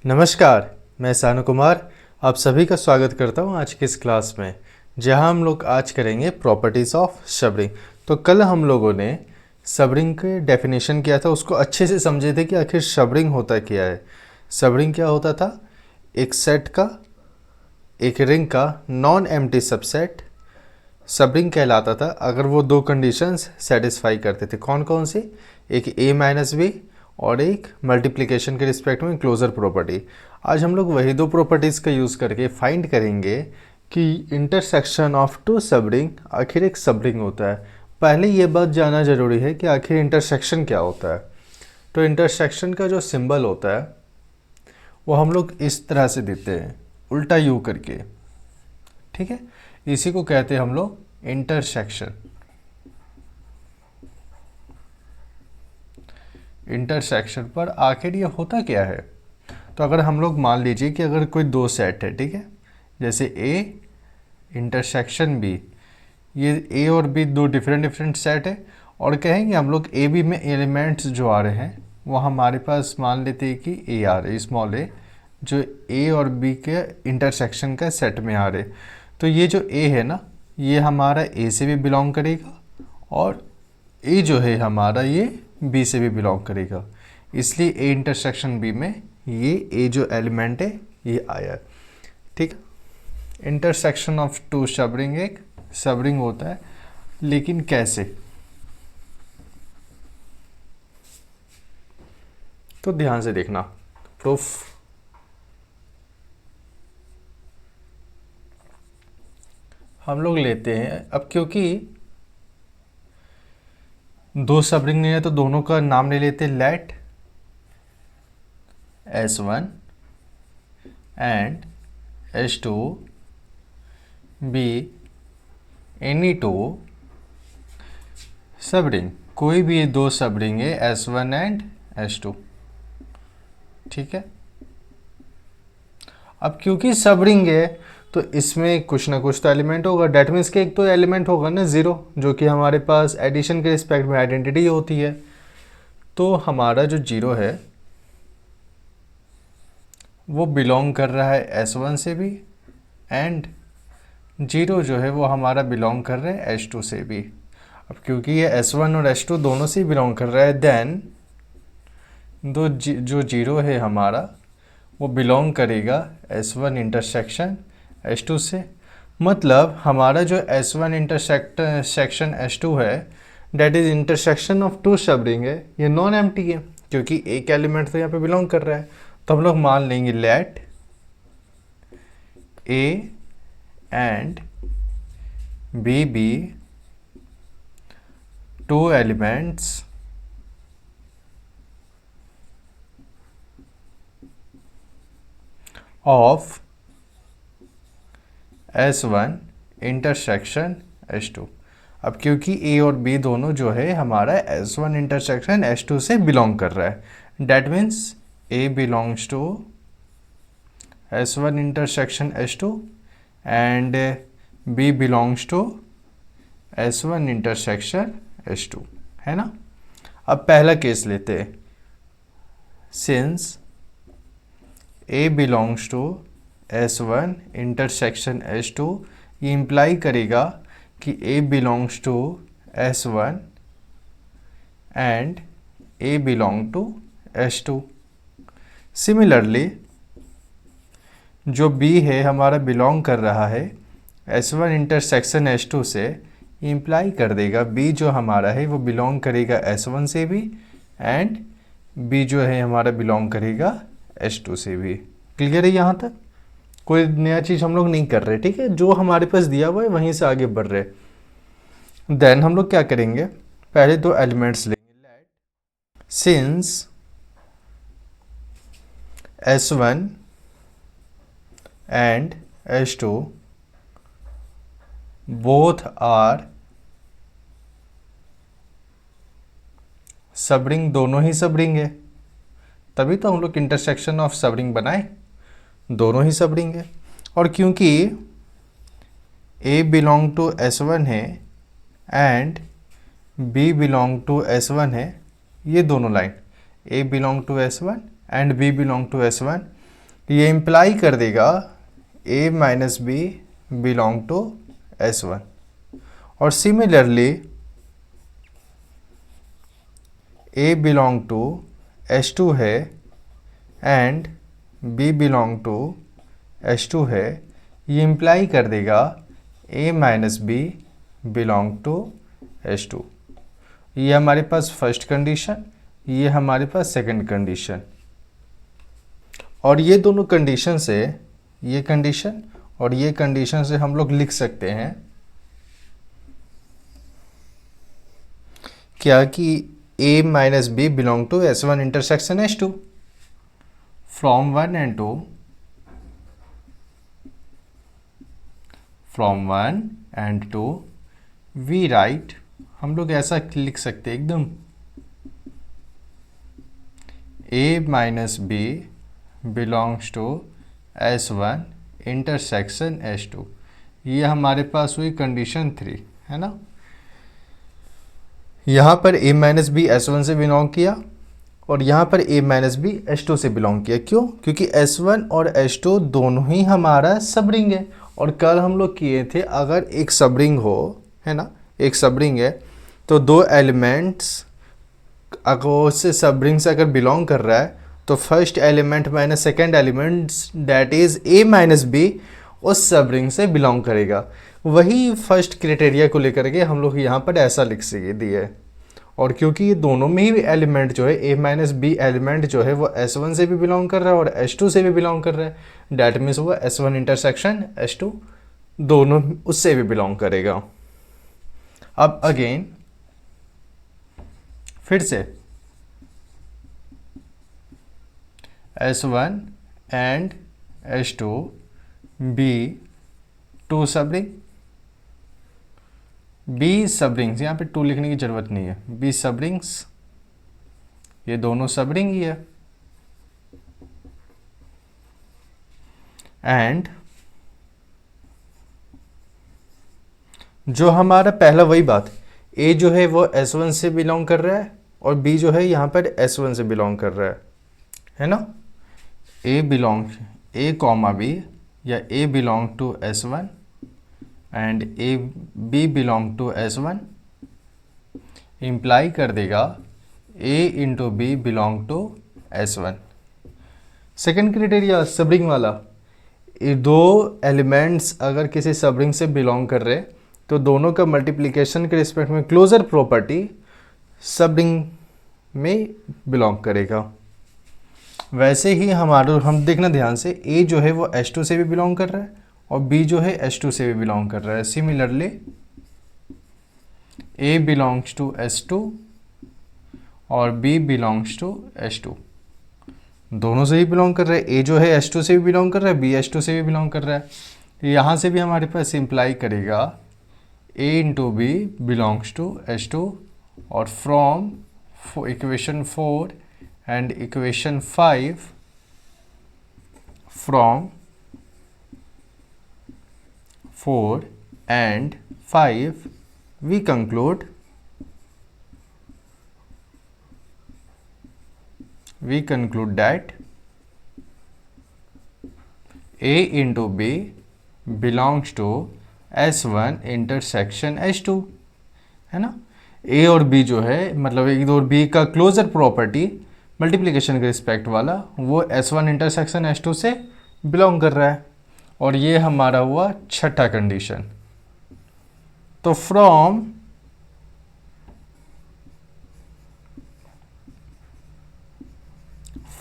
नमस्कार, मैं सानु कुमार आप सभी का स्वागत करता हूं आज की इस क्लास में, जहां हम लोग आज करेंगे प्रॉपर्टीज़ ऑफ शबरिंग। तो कल हम लोगों ने शबरिंग के डेफिनेशन किया था, उसको अच्छे से समझे थे कि आखिर शबरिंग होता क्या है। शबरिंग क्या होता था? एक सेट का, एक रिंग का नॉन एम्प्टी सबसेट शबरिंग कहलाता था अगर वो दो कंडीशंस सेटिस्फाई करते थे। कौन कौन सी? एक a माइनस बी और एक मल्टीप्लिकेशन के रिस्पेक्ट में क्लोजर प्रॉपर्टी। आज हम लोग वही दो प्रॉपर्टीज़ का यूज़ करके फाइंड करेंगे कि इंटरसेक्शन ऑफ टू सबरिंग आखिर एक सबरिंग होता है। पहले ये बात जानना ज़रूरी है कि आखिर इंटरसेक्शन क्या होता है। तो इंटरसेक्शन का जो सिंबल होता है वो हम लोग इस तरह से देते हैं, उल्टा यू करके। ठीक है, इसी को कहते हैं हम लोग इंटरसेक्शन। इंटरसेक्शन पर आखिर ये होता क्या है? तो अगर हम लोग मान लीजिए कि अगर कोई दो सेट है, ठीक है, जैसे A इंटरसेक्शन B, ये A और B दो डिफरेंट सेट है और कहेंगे हम लोग ए बी में एलिमेंट्स जो आ रहे हैं वो हमारे पास मान लेते हैं कि ए आ रहे, स्मॉल ए, जो A और B के इंटरसेक्शन का सेट में आ रहे। तो ये जो A है ना, ये हमारा A से भी बिलोंग करेगा और A जो है हमारा ये B से भी बिलोंग करेगा, इसलिए A इंटरसेक्शन B में ये A जो एलिमेंट है ये आया। ठीक, इंटरसेक्शन ऑफ टू शबरिंग एक शबरिंग होता है, लेकिन कैसे? तो ध्यान से देखना प्रूफ। हम लोग लेते हैं, अब क्योंकि दो शबरिंग नहीं है तो दोनों का नाम ले लेते हैं, let S1 and S2 be any two subring. कोई भी दो सबरिंग है S1 एंड S2। ठीक है, अब क्योंकि सबरिंग है तो इसमें कुछ ना कुछ तो एलिमेंट होगा। डेट मीन्स के एक तो एलिमेंट होगा ना ज़ीरो, जो कि हमारे पास एडिशन के रिस्पेक्ट में आइडेंटिटी होती है। तो हमारा जो जीरो है वो बिलोंग कर रहा है S1 से भी, एंड जीरो जो है वो हमारा बिलोंग कर रहा है S2 से भी। अब क्योंकि ये S1 और S2 दोनों से बिलोंग कर रहा है, देन जो जीरो है हमारा वो बिलोंग करेगा S1 इंटरसेक्शन S2 से। मतलब हमारा जो S1 इंटरसेक्शन S2 है, that is intersection of two subrings है, ये नॉन एम्प्टी है क्योंकि एक एलिमेंट तो यहाँ पे बिलोंग कर रहा है। तो हम लोग मान लेंगे let A and B be two elements of S1 intersection S2। अब क्योंकि A और B दोनों जो है हमारा S1 इंटरसेक्शन S2 से बिलोंग कर रहा है, that means A belongs to S1 intersection S2 and B belongs to S1 intersection S2, है ना। अब पहला केस लेते हैं, since A belongs to S1 intersection S2, ये इम्प्लाई करेगा कि A belongs to S1 and A belong to S2। Similarly जो B है हमारा बिलोंग कर रहा है S1 इंटरसेक्शन S2 से, इम्प्लाई कर देगा B जो हमारा है वो बिलोंग करेगा S1 से भी, एंड B जो है हमारा बिलोंग करेगा S2 से भी। क्लियर है यहाँ तक? कोई नया चीज़ हम लोग नहीं कर रहे, ठीक है, जो हमारे पास दिया हुआ है वहीं से आगे बढ़ रहे। देन हम लोग क्या करेंगे, पहले दो एलिमेंट्स लेंगे, let since S1 and S2 both are subring, दोनों ही सबरिंग है, तभी तो हम लोग इंटरसेक्शन ऑफ सबरिंग बनाए, दोनों ही सबरिंग है। और क्योंकि A बिलोंग टू S1 है and B belong to S1 है, ये दोनों line A belong to S1 and B belong to S1, ये इम्प्लाई कर देगा a minus B belong to S1, और similarly A belong to S2 है and B belong to S2 है, ये इम्प्लाई कर देगा a minus B belong to S2। ये हमारे पास फर्स्ट कंडीशन, ये हमारे पास सेकंड कंडीशन, और ये दोनों कंडीशन से, ये कंडीशन और ये कंडीशन से हम लोग लिख सकते हैं क्या कि a minus B belong to S1 intersection S2 from 1 and 2, from 1 and 2 we write, हम लोग ऐसा लिख सकते हैं एकदम, a minus B belongs to S1 intersection S2। ये हमारे पास हुई कंडीशन 3, है ना। यहाँ पर a माइनस बी S1 से बिलोंग किया और यहाँ पर a माइनस बी S2 से बिलोंग किया। क्यों? क्योंकि S1 और S2 दोनों ही हमारा सबरिंग है, और कल हम लोग किए थे अगर एक सबरिंग हो, है ना, एक सबरिंग है तो दो एलिमेंट्स अगर उससे सबरिंग से अगर बिलोंग कर रहा है तो first element minus second element that is a minus B उस सबरिंग से बिलोंग करेगा। वही फर्स्ट क्राइटेरिया को लेकर के हम लोग यहाँ पर ऐसा लिख दिए, और क्योंकि ये दोनों में ही एलिमेंट जो है a माइनस बी एलिमेंट जो है वो S1 से भी बिलोंग कर रहा है और S2 से भी बिलोंग कर रहा है, डैट मीन्स वो S1 इंटरसेक्शन S2 दोनों उससे भी बिलोंग करेगा। अब अगेन फिर से S1 and S2 be two subring, be subrings, यहाँ पे टू लिखने की जरूरत नहीं है, बी सबरिंग्स, ये दोनों सबरिंग ही है। एंड जो हमारा पहला वही बात, ए जो है वो S1 से बिलोंग कर रहा है और बी जो है यहाँ पर S1 से बिलोंग कर रहा है ना। A belong, a comma b या a belong to S1 and a b belong to S1 imply कर देगा a into b belong to S1। Second criteria subring वाला, ये दो एलिमेंट्स अगर किसी सबरिंग से बिलोंग कर रहे तो दोनों का मल्टीप्लिकेशन के रिस्पेक्ट में क्लोजर प्रॉपर्टी सबरिंग में बिलोंग करेगा। वैसे ही हमारा हम देखना ध्यान से, a जो है वो S2 से भी बिलोंग कर रहा है और b जो है S2 से भी बिलोंग कर रहा है। Similarly a belongs to S2 और b बिलोंग्स टू S2, दोनों से ही बिलोंग कर रहा है। a जो है S2 से भी बिलोंग कर रहा है, b S2 से भी बिलोंग कर रहा है। यहाँ से भी हमारे पास इम्प्लाई करेगा a into B belongs to S2, और from equation 4 and equation 5, from 4 and 5 we conclude that a into b belongs to S1 intersection S2, है ना। a और b जो है मतलब एक और b का क्लोजर प्रॉपर्टी मल्टीप्लिकेशन के रिस्पेक्ट वाला वो S1 इंटरसेक्शन S2 से बिलोंग कर रहा है, और ये हमारा हुआ छठा कंडीशन। तो from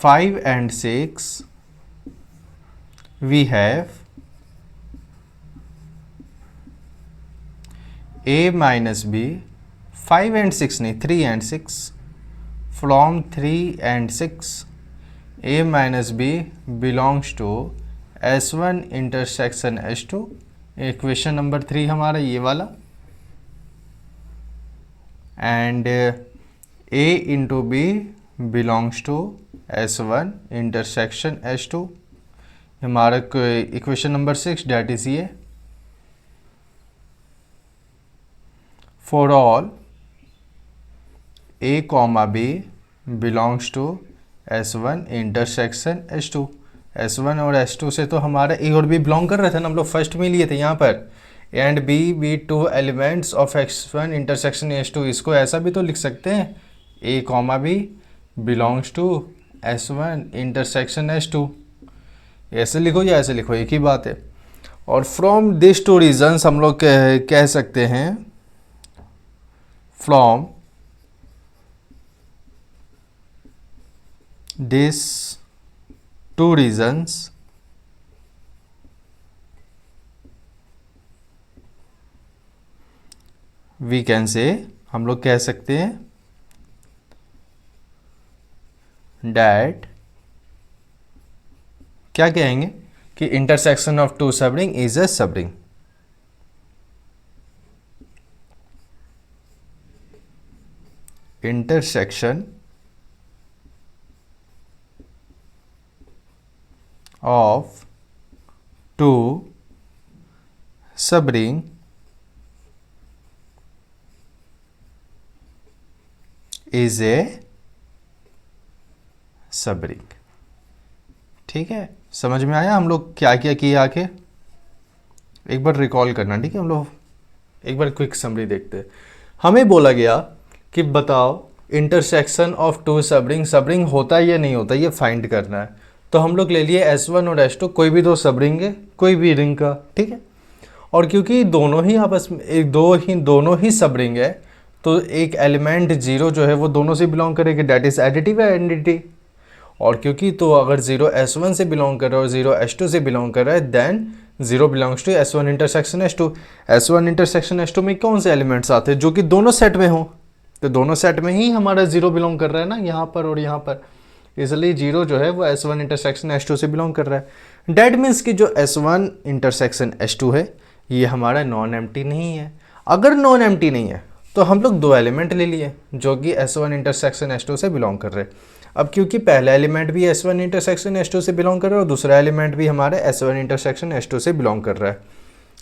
five and 6 we have a minus B, 5 and 6 नहीं 3 and 6, from 3 and 6 a minus b belongs to S1 intersection S2। Equation number 3 हमारा ये वाला, and a into B belongs to S1 intersection S2, हमारा equation number 6 that is ये। For all a comma b belongs to S1 intersection S2, S1 और S2 से तो हमारा ए और बी बिलोंग कर रहे थे ना, हम लोग फर्स्ट में लिए थे यहाँ पर, and B two elements of S1 intersection S2। इसको ऐसा भी तो लिख सकते हैं, A comma B belongs to S1 intersection S2। ऐसे लिखो या ऐसे लिखो, एक ही बात है। और फ्रॉम दिस टू रीजन्स हम लोग कह सकते हैं, from this two reasons we can say, हम लोग कह सकते हैं डैट, क्या कहेंगे कि intersection of two subring is a subring. Intersection of two subring is a subring. ठीक है, समझ में आया हम लोग क्या क्या किए आके? एक बार रिकॉल करना, ठीक है? हम लोग एक बार क्विक समरी देखते हैं। हमें बोला गया कि बताओ intersection of two subring, subring होता है या नहीं होता, ये फाइंड करना है। तो हम लोग ले लिए S1 और S2, कोई भी दो सबरिंग है कोई भी रिंग का, ठीक है? और क्योंकि दोनों ही आपस में दोनों ही सबरिंग है, तो एक एलिमेंट जीरो जो है वो दोनों से बिलोंग करेगा, डेट इज एडिटिव आइडेंटिटी। और क्योंकि तो अगर जीरो S1 से बिलोंग कर रहा है और जीरो S2 से बिलोंग कर रहा है, then zero belongs to S1 intersection S2। S1 intersection S2 में कौन से एलिमेंट्स आते हैं जो कि दोनों सेट में हो, तो दोनों सेट में ही हमारा जीरो बिलोंग कर रहा है ना, यहाँ पर और यहाँ पर, इसलिए जीरो जो है वो S1 इंटरसेक्शन S2 से बिलोंग कर रहा है। डेट मीन्स कि जो S1 इंटरसेक्शन S2 है ये हमारा नॉन एम्प्टी नहीं है। अगर नॉन एम्प्टी नहीं है तो हम लोग दो एलिमेंट ले लिए जो कि S1 इंटरसेक्शन S2 से बिलोंग कर रहे हैं। अब क्योंकि पहला एलिमेंट भी S1 इंटरसेक्शन S2 से बिलोंग कर रहा है और दूसरा एलिमेंट भी हमारे S1 इंटरसेक्शन S2 से बिलोंग कर रहा है,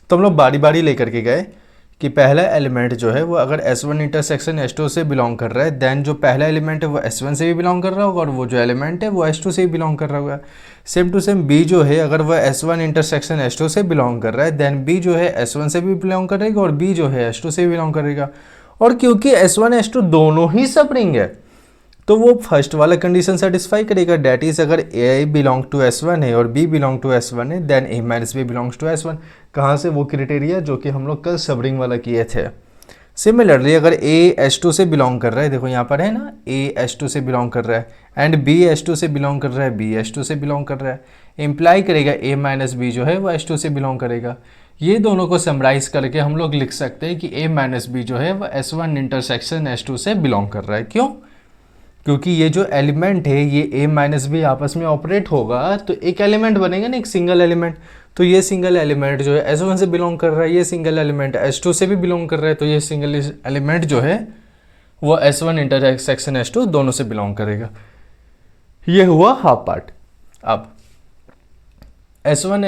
तो हम लोग बारी बारी लेकर के गए कि पहला एलिमेंट जो है वो अगर S1 इंटरसेक्शन S2 से बिलोंग कर रहा है, देन जो पहला एलिमेंट है वो S1 से भी बिलोंग कर रहा होगा और वो जो एलिमेंट है वो S2 से भी बिलोंग कर रहा होगा। सेम टू सेम B जो है अगर वह S1 इंटरसेक्शन S2 से बिलोंग कर रहा है, देन B जो है S1 से भी बिलोंग करेगा और B जो है S2 से भी बिलोंग करेगा। और क्योंकि S1 S2 दोनों ही सबरिंग है, तो वो फर्स्ट वाला कंडीशन सेटिस्फाई करेगा, डेट इज अगर A बिलोंग टू S1 है और B बिलोंग टू S1 है, then A minus B belongs to S1। कहाँ से? वो क्राइटेरिया जो कि हम लोग कल सबरिंग वाला किए थे। सिमिलरली अगर A S2 से बिलोंग कर रहा है, देखो यहाँ पर है ना, A S2 से बिलोंग कर रहा है एंड B S2 से बिलोंग कर रहा है, B S2 से बिलोंग कर रहा है, इम्प्लाई करेगा A माइनस B जो है वो S2 से बिलोंग करेगा। ये दोनों को समराइज करके हम लोग लिख सकते हैं कि A माइनस B जो है वो S1 इंटरसेक्शन S2 से बिलोंग कर रहा है। क्यों? क्योंकि ये जो एलिमेंट है ये A माइनस बी आपस में ऑपरेट होगा तो एक एलिमेंट बनेगा ना, एक सिंगल एलिमेंट। तो ये सिंगल एलिमेंट जो है S1 से बिलोंग कर रहा है, ये सिंगल एलिमेंट S2 से भी बिलोंग कर रहा है, तो ये सिंगल एलिमेंट जो है वो S1 इंटरसेक्शन S2 दोनों से बिलोंग करेगा। ये हुआ हाफ पार्ट। अब S1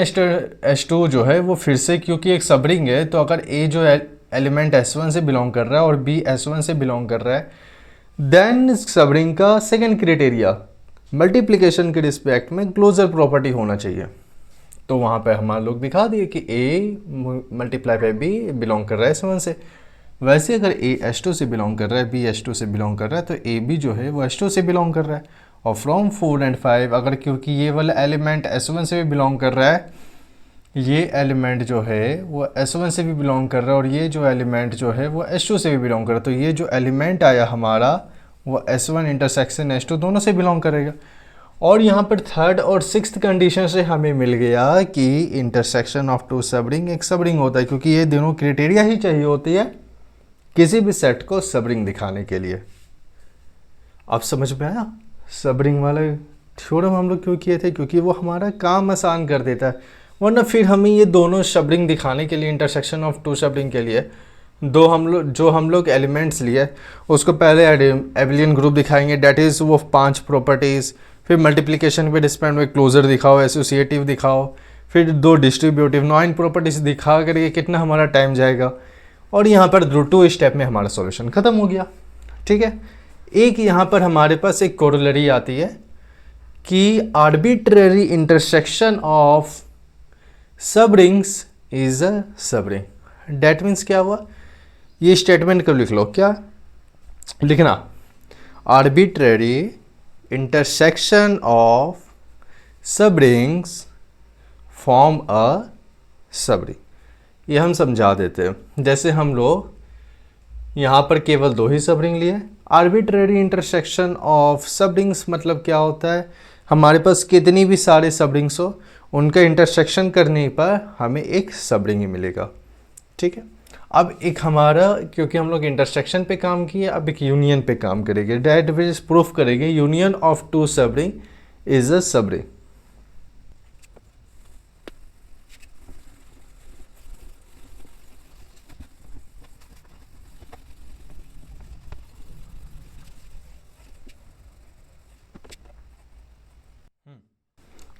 S2 जो है वो फिर से क्योंकि एक सबरिंग है, तो अगर A जो एलिमेंट S1 से बिलोंग कर रहा है और B S1 से बिलोंग कर रहा है, देन सबरिंग का सेकंड क्राइटेरिया मल्टीप्लिकेशन के रिस्पेक्ट में क्लोजर प्रॉपर्टी होना चाहिए। तो वहाँ पे हमारे लोग दिखा दिए कि A multiply by B belong कर रहा है S1 से। वैसे अगर A S2 से बिलोंग कर रहा है, B S2 से बिलोंग कर रहा है, तो A B जो है वो S2 से बिलोंग कर रहा है। और फ्रॉम 4 एंड 5 अगर क्योंकि ये वाला एलिमेंट S1 से भी बिलोंग कर रहा है, ये एलिमेंट जो है वो S1 से भी बिलोंग कर रहा है और ये जो एलिमेंट जो है वो S2 से भी बिलोंग कर रहा है, तो ये जो एलिमेंट आया हमारा वो S1 इंटरसेक्शन S2 दोनों से बिलोंग करेगा। और यहाँ पर थर्ड और सिक्स्थ कंडीशन से हमें मिल गया कि इंटरसेक्शन ऑफ टू सबरिंग एक सबरिंग होता है, क्योंकि ये दोनों क्राइटेरिया ही चाहिए होती है किसी भी सेट को सबरिंग दिखाने के लिए। अब समझ में आया? सबरिंग वाला थ्योरम हम लोग क्यों किए थे? क्योंकि वो हमारा काम आसान कर देता है, वरना फिर हमें ये दोनों सबरिंग दिखाने के लिए, इंटरसेक्शन ऑफ टू सबरिंग के लिए जो हम लोग एलिमेंट्स लिए उसको पहले एबिलियन ग्रुप दिखाएंगे, डेट इज़ वो 5 प्रॉपर्टीज़, फिर मल्टीप्लिकेशन पे डिस्पेंड में क्लोजर दिखाओ, एसोसिएटिव दिखाओ, फिर 2 डिस्ट्रीब्यूटिव, 9 प्रॉपर्टीज दिखा करके कितना हमारा टाइम जाएगा। और यहाँ पर 2 स्टेप में हमारा सॉल्यूशन ख़त्म हो गया। ठीक है, एक यहाँ पर हमारे पास एक कोरोलरी आती है कि आर्बिट्रेरी इंटरसेक्शन ऑफ सब रिंग्स इज अ सब रिंग। डेट मीन्स क्या हुआ, ये स्टेटमेंट को लिख लो, क्या लिखना, आर्बिट्रेरी इंटरसेक्शन ऑफ सब रिंग्स फॉर्म अ सब रिंग। ये हम समझा देते हैं, जैसे हम लोग यहाँ पर केवल 2 ही सब रिंग लिए। आर्बिट्रेरी इंटरसेक्शन ऑफ सब रिंग्स मतलब क्या होता है, हमारे पास कितनी भी सारे सब रिंग्स हो, उनका इंटरसेक्शन करने पर हमें एक सब रिंग ही मिलेगा। ठीक है, अब एक हमारा, क्योंकि हम लोग इंटरसेक्शन पे काम किए, अब एक यूनियन पे काम करेंगे। डेट विच प्रूफ करेंगे यूनियन ऑफ 2 सब रिंग इज अ सब रिंग।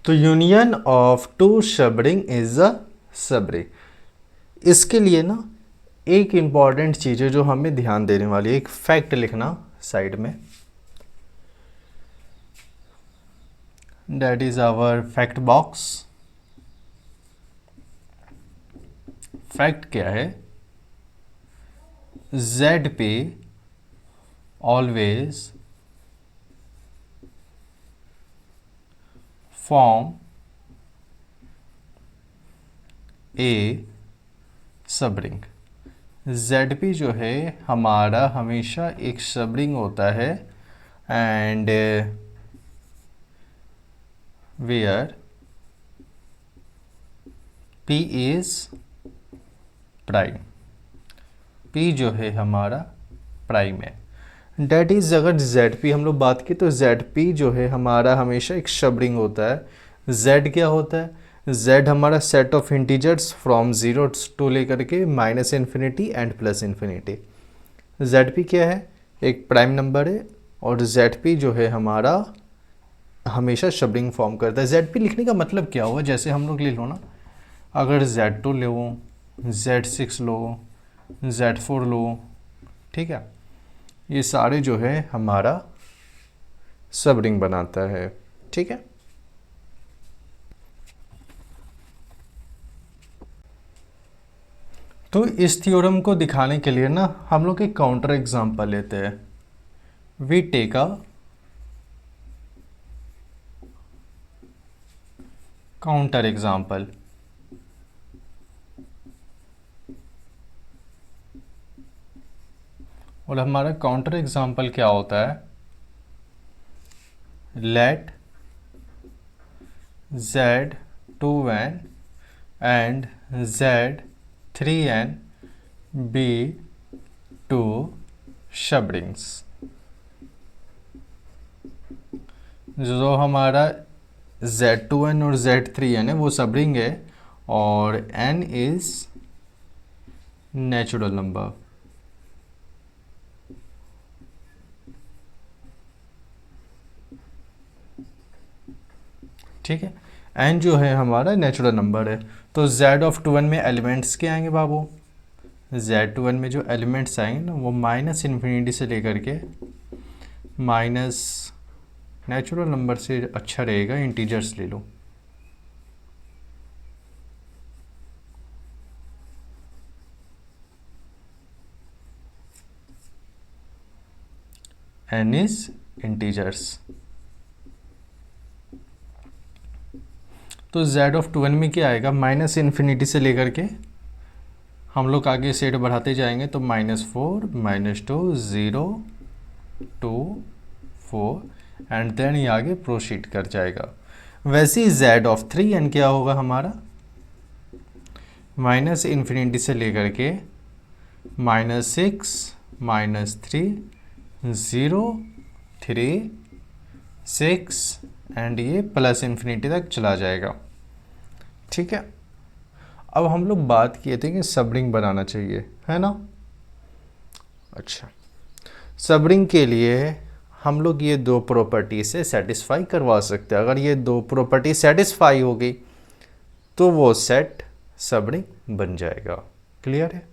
तो यूनियन ऑफ 2 सब रिंग इज अ सब रिंग। इसके लिए ना एक इंपॉर्टेंट चीज़ है जो हमें ध्यान देने वाली है, एक फैक्ट लिखना साइड में, that is our fact box. Fact क्या है, जेड पे ऑलवेज फॉर्म ए सब रिंग। ZP जो है हमारा हमेशा एक सब रिंग होता है, एंड वेयर P इज प्राइम। P जो है हमारा प्राइम है। डेट इज, अगर ZP हम लोग बात की तो ZP जो है हमारा हमेशा एक सब रिंग होता है। Z क्या होता है, Z हमारा set of integers from 0 to लेकर के -इन्फिनिटी एंड +इन्फिनिटी। ZP क्या है, एक प्राइम नंबर है, और ZP जो है हमारा हमेशा सब रिंग फॉर्म करता है। ZP लिखने का मतलब क्या हुआ, जैसे हम लोग ले लो ना, अगर Z2 लो, Z6 लो, Z4 लो, ठीक है, ये सारे जो है हमारा सब रिंग बनाता है। ठीक है, तो इस थ्योरम को दिखाने के लिए ना हम लोग एक काउंटर एग्जांपल लेते हैं। We take a counter example. और हमारा काउंटर एग्जांपल क्या होता है, late Z2n and Z3n B 2 सब रिंग्स। जो हमारा Z2n और Z3n है वो सब रिंग है, और n इज नेचुरल नंबर। ठीक है, n जो है हमारा नेचुरल नंबर है। तो Z2n में एलिमेंट्स क्या आएंगे बाबू, Z2n में जो एलिमेंट्स आएंगे ना वो -इन्फिनिटी से लेकर के माइनस, नेचुरल नंबर से अच्छा रहेगा इंटीजर्स ले लो, n इज इंटीजर्स। तो Z2n में क्या आएगा, -इन्फिनिटी से लेकर के हम लोग आगे सेट बढ़ाते जाएंगे, तो -4, -2, 0, 2, 4 एंड देन ये आगे प्रोसीड कर जाएगा। वैसे ही Z3n क्या होगा हमारा, -इन्फिनिटी से लेकर के -6, -3, 0, 3, 6 एंड ये +इन्फिनिटी तक चला जाएगा। ठीक है, अब हम लोग बात किए थे कि सब रिंग बनाना चाहिए, है ना। अच्छा, सब रिंग के लिए हम लोग ये 2 प्रॉपर्टी से सेटिस्फाई करवा सकते हैं। अगर ये 2 प्रॉपर्टी सेटिस्फाई हो गई तो वो सेट सब रिंग बन जाएगा। क्लियर है,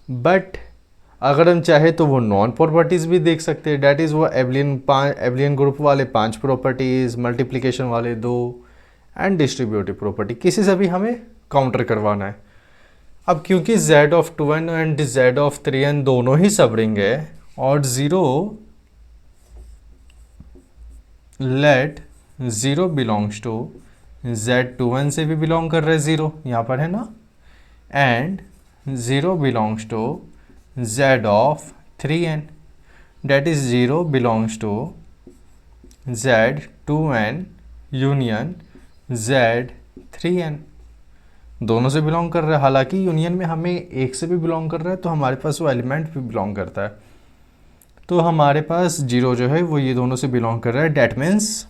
बट अगर हम चाहे तो वो नॉन प्रॉपर्टीज़ भी देख सकते हैं, डैट इज़ वो एबलियन ग्रुप वाले 5 प्रॉपर्टीज़, मल्टीप्लिकेशन वाले 2 एंड डिस्ट्रीब्यूटिव प्रॉपर्टी, किसी से भी हमें काउंटर करवाना है। अब क्योंकि z of 2n and z of 3n दोनों ही सब रिंग है और 0 लेट 0 बिलोंग्स टू z2n से भी बिलोंग कर रहे 0 यहाँ पर है ना, and 0 belongs to z of 3n, that is 0 belongs to z2n union z3n, दोनों से बिलोंग कर रहा है। हालांकि यूनियन में हमें एक से भी बिलोंग कर रहा है तो हमारे पास वो एलिमेंट भी बिलोंग करता है, तो हमारे पास 0 जो है वो ये दोनों से बिलोंग कर रहा है। That means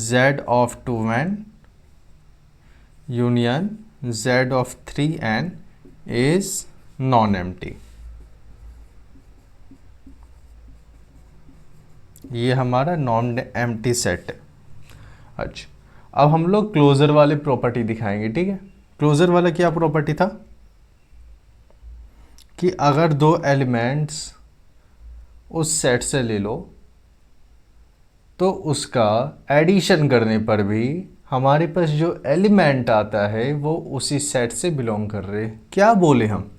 z of 2n union z of 3n is non empty. ये हमारा नॉन एम्प्टी सेट है। अच्छा, अब हम लोग क्लोजर वाले प्रॉपर्टी दिखाएंगे, ठीक है। क्लोजर वाला क्या प्रॉपर्टी था कि अगर दो एलिमेंट्स उस सेट से ले लो तो उसका एडिशन करने पर भी हमारे पास जो एलिमेंट आता है वो उसी सेट से बिलोंग कर रहे। क्या बोले हम,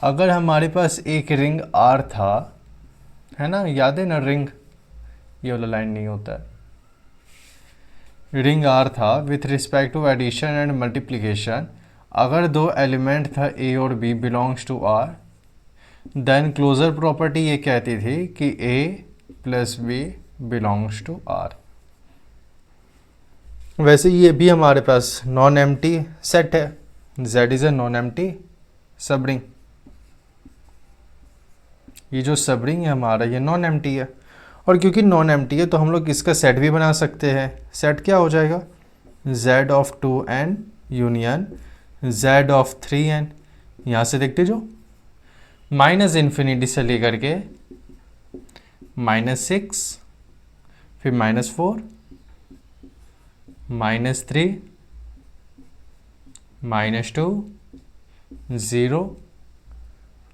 अगर हमारे पास एक रिंग R था, है ना, याद है ना रिंग, ये वाला लाइन नहीं होता है, रिंग R था with respect to addition and multiplication, अगर दो एलिमेंट था A और B belongs to R, then closure property ये कहती थी कि A plus B belongs to R। वैसे ये भी हमारे पास नॉन एम्प्टी सेट है, Z is a non empty subring. ये जो सबरिंग है हमारा ये नॉन एम्प्टी है, और क्योंकि नॉन एम्प्टी है तो हम लोग इसका सेट भी बना सकते हैं। सेट क्या हो जाएगा, z of 2n union z of 3n। यहाँ से देखते जो माइनस इन्फिनिटी से लेकर के -6, फिर -4, -3, -2, 0,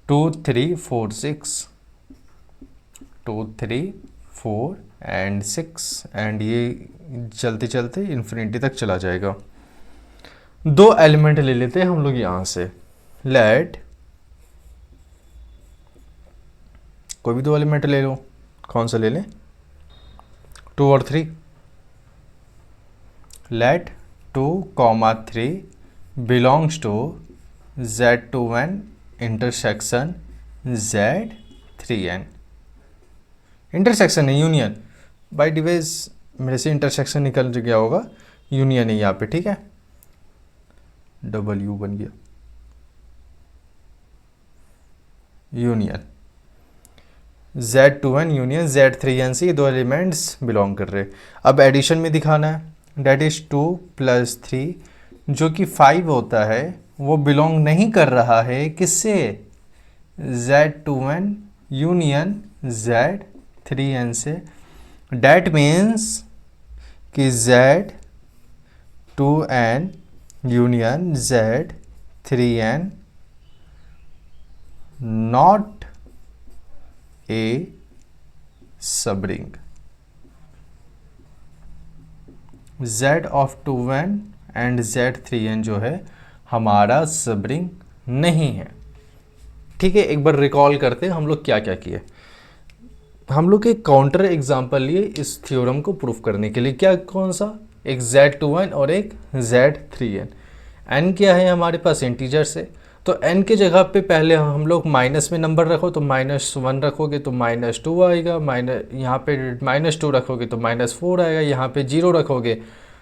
2, 3, 4, 6, 2, 3, 4 एंड 6, एंड ये चलते चलते इन्फिनिटी तक चला जाएगा। दो एलिमेंट ले लेते हैं हम लोग यहाँ से, लेट कोई भी दो एलिमेंट ले लो, कौन सा ले लें, 2 और 3। Let 2, 3 belongs to z2n intersection z3n। Intersection है, यूनियन, बाय डिवाइस मेरे से इंटरसेक्शन निकल गया होगा, यूनियन है यहाँ पे, ठीक है, W बन गया, यूनियन z2n यूनियन z3n से ये दो एलिमेंट्स बिलोंग कर रहे। अब एडिशन में दिखाना है, डेट इज 2 + 3 जो कि 5 होता है, वो बिलोंग नहीं कर रहा है किससे, z2n यूनियन z3n से। डेट मीन्स कि z2n union z3n not a subring. z of 2n and z3n जो है हमारा सबरिंग नहीं है, ठीक है। एक बार रिकॉल करते हैं हम लोग क्या क्या किए। हम लोग एक काउंटर एग्जांपल लिए इस थ्योरम को प्रूफ करने के लिए, क्या, कौन सा, एक z2n और एक z3n। n क्या है हमारे पास, इंटीजर्स है, तो n के जगह पे पहले हम लोग माइनस में नंबर रखो तो -1 रखोगे तो -2 आएगा, यहाँ पे -2 रखोगे तो -4 आएगा, यहाँ पे 0 रखोगे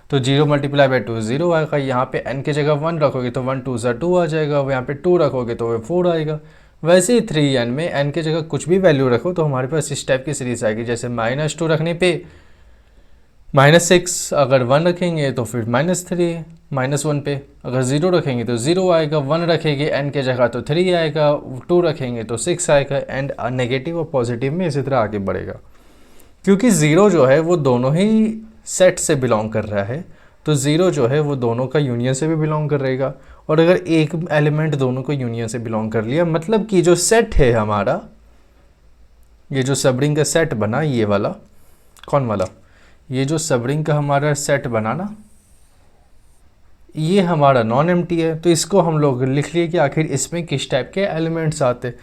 तो 0 × 2 0 आएगा, यहाँ पे n के जगह 1 रखोगे तो 1 2 2 आ जाएगा, यहाँ पे 2 रखोगे तो 4 आएगा। वैसे ही 3n में n के जगह कुछ भी वैल्यू रखो तो हमारे पास इस टाइप की सीरीज आएगी, जैसे -2 रखने पे -6, अगर 1 रखेंगे तो फिर -3, -1 पे अगर 0 रखेंगे तो 0 आएगा, 1 रखेंगे n के जगह तो 3 आएगा, 2 रखेंगे तो 6 आएगा, एंड नेगेटिव और पॉजिटिव में इसी तरह आगे बढ़ेगा। क्योंकि 0 जो है वो दोनों ही सेट से बिलोंग कर रहा है, तो 0 जो है वो दोनों का यूनियन से भी बिलोंग करेगा। और अगर एक एलिमेंट दोनों को यूनियन से बिलोंग कर लिया, मतलब कि जो सेट है हमारा, ये जो सबरिंग का सेट बना, ये वाला कौन वाला, ये जो सबरिंग का हमारा सेट बना ना, ये हमारा नॉन एम्प्टी है। तो इसको हम लोग लिख लिए कि आखिर इसमें किस टाइप के एलिमेंट्स आते,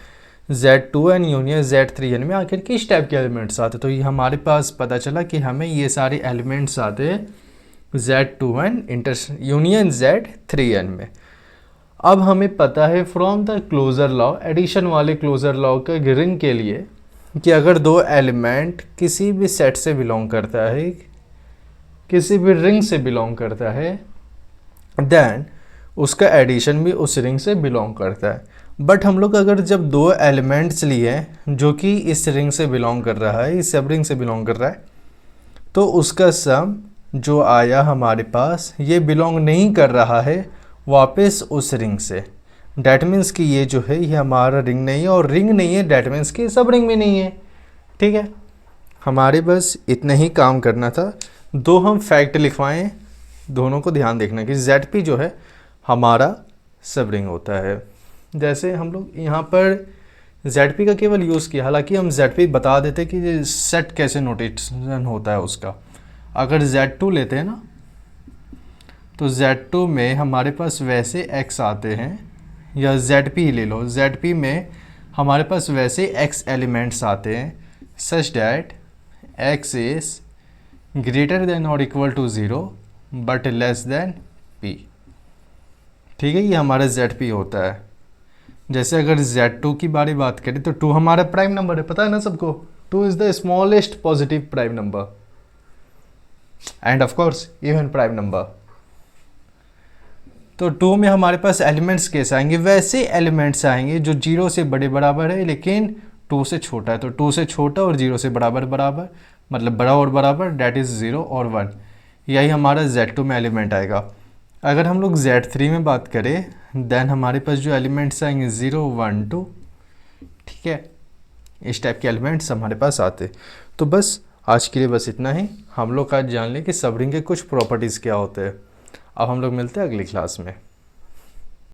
Z2n यूनियन Z3n में आखिर किस टाइप के एलिमेंट्स आते। तो ये हमारे पास पता चला कि हमें ये सारे एलिमेंट्स आते Z2n यूनियन Z3n में। अब हमें पता है from the closure law, addition वाले क्लोजर लॉ के रिंग के लिए, कि अगर दो एलिमेंट किसी भी सेट से बिलोंग करता है, किसी भी रिंग से बिलोंग करता है, देन उसका एडिशन भी उस रिंग से बिलोंग करता है। बट हम लोग अगर जब दो एलिमेंट्स लिए जो कि इस रिंग से बिलोंग कर रहा है, इस सब रिंग से बिलोंग कर रहा है, तो उसका सम जो आया हमारे पास, ये बिलोंग नहीं कर रहा है वापस उस रिंग से। डैट मीन्स कि ये जो है ये हमारा रिंग नहीं है, और रिंग नहीं है डैट मीन्स कि सब रिंग भी नहीं है। ठीक है, हमारे बस इतना ही काम करना था। दो हम फैक्ट लिखवाएं, दोनों को ध्यान देखना कि ZP जो है हमारा सब रिंग होता है। जैसे हम लोग यहाँ पर ZP का केवल यूज़ किया, हालांकि हम ZP बता देते कि सेट कैसे नोटेशन होता है उसका। अगर Z2 लेते हैं ना, तो Z2 में हमारे पास वैसे x आते हैं, या ZP ही ले लो, ZP में हमारे पास वैसे x एलिमेंट्स आते हैं such that x is greater than और equal to 0 but less than p। ठीक है, ये हमारा ZP होता है। जैसे अगर Z2 की बात करें तो 2 हमारा प्राइम नंबर है, पता है ना सबको, 2 is the smallest positive prime number end of course even prime number. तो 2 में हमारे पास एलिमेंट्स कैसे आएंगे, वैसे एलिमेंट्स आएंगे जो 0 से बड़े बराबर है लेकिन 2 से छोटा है। तो 2 से छोटा और 0 से बराबर बराबर, मतलब बड़ा और बराबर, डैट इज़ 0 और 1, यही हमारा Z2 में एलिमेंट आएगा। अगर हम लोग Z3 में बात करें, देन हमारे पास जो एलिमेंट्स आएंगे 0 1 2। ठीक है, इस टाइप के एलिमेंट्स हमारे पास आते। तो बस आज के लिए बस इतना ही। हम लोग आज जान लें कि सब रिंग के कुछ प्रॉपर्टीज़ क्या होते हैं। अब हम लोग मिलते हैं अगली क्लास में।